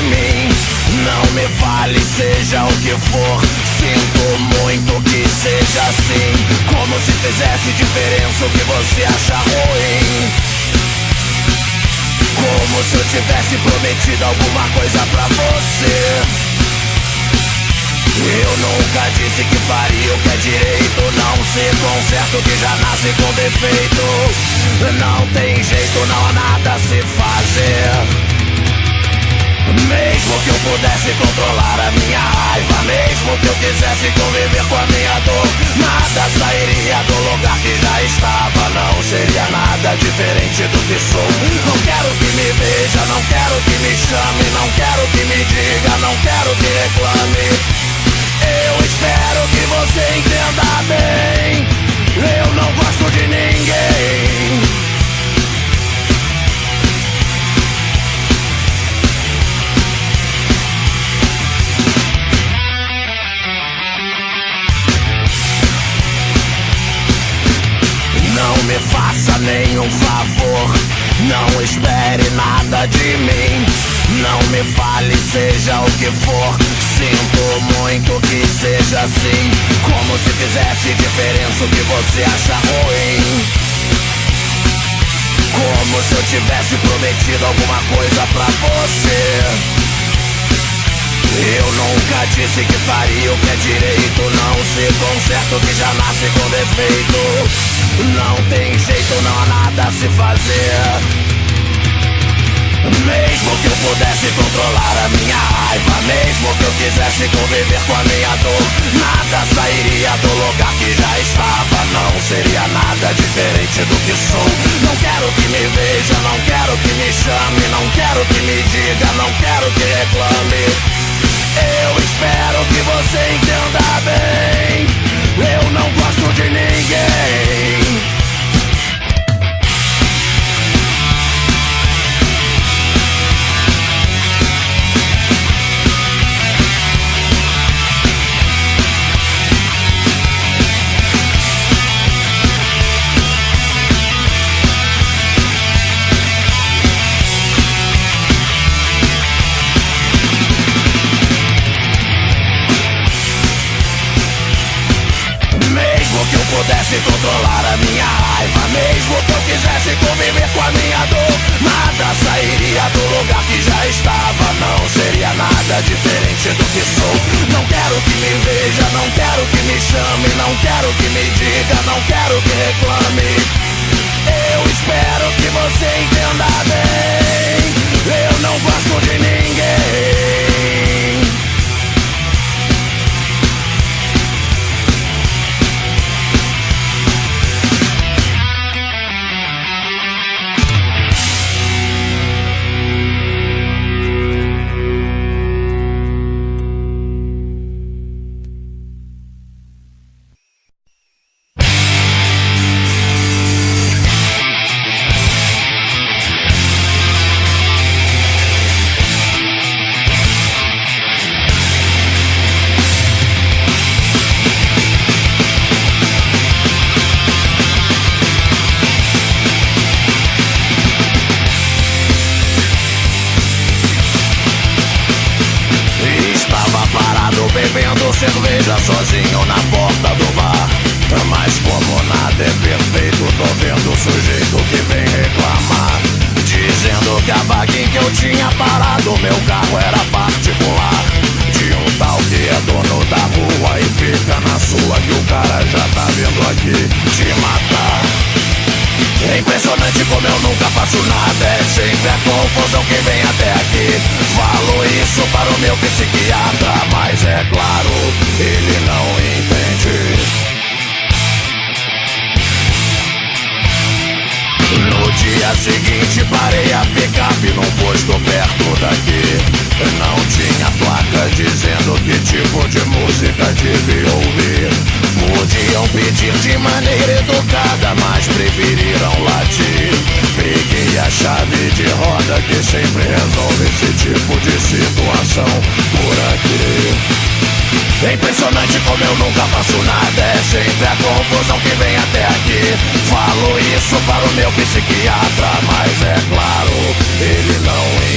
mim. Não me fale, seja o que for, sinto muito que seja assim. Como se fizesse diferença o que você acha ruim. Como se eu tivesse prometido alguma coisa pra você. Eu nunca disse que faria o que é direito. Não se conserta o que já nasce com defeito. Não tem jeito, não há nada a se fazer. Mesmo que eu pudesse controlar a minha raiva, mesmo que eu quisesse conviver com a minha dor, nada sairia do lugar que já estava. Não seria nada diferente do que sou. Não quero que me veja, não quero que me chame, não quero que me diga, não quero que reclame. Eu espero que você entenda bem. Eu não gosto de ninguém. Não me faça nenhum favor, não espere nada de mim. Não me fale, seja o que for, sinto muito que seja assim. Como se fizesse diferença o que você acha ruim. Como se eu tivesse prometido alguma coisa pra você. Eu nunca disse que faria o que é direito. Não se conserta o que já nasce com defeito. Não tem jeito, não há nada a se fazer. Mesmo que eu pudesse controlar a minha raiva, mesmo que eu quisesse conviver com a minha dor, nada sairia do lugar que já estava. Não seria nada diferente do que sou. Não quero que me veja, não quero que me chame, não quero que me diga, não quero que reclame. Eu espero que você entenda bem. Eu não gosto de ninguém. Que eu pudesse controlar a minha raiva, mesmo que eu quisesse conviver com a minha dor, nada sairia do lugar que já estava. Não seria nada diferente do que sou. Não quero que me veja, não quero que me chame, não quero que me diga, não quero que reclame. Eu espero que você entenda bem. Eu não gosto de ninguém. Bebendo cerveja sozinho na porta do bar. Mas como nada é perfeito, tô vendo o sujeito que vem reclamar, dizendo que a vaguinha que eu tinha parado, meu carro era particular, de um tal que é dono da rua e fica na sua, que o cara já tá vindo aqui te matar. É impressionante como eu nunca faço nada. É sempre a confusão que vem até aqui. Falo isso para o meu psiquiatra, mas é claro, ele não entende. No dia seguinte parei a picape num posto perto daqui. Não tinha placa dizendo que tipo de música devia ouvir. Podiam pedir de maneira educada, mas preferiram latir. Peguei a chave de roda que sempre resolve esse tipo de situação por aqui. É impressionante como eu nunca faço nada. É sempre a confusão que vem até aqui. Falo isso para o meu psiquiatra, mas é claro, ele não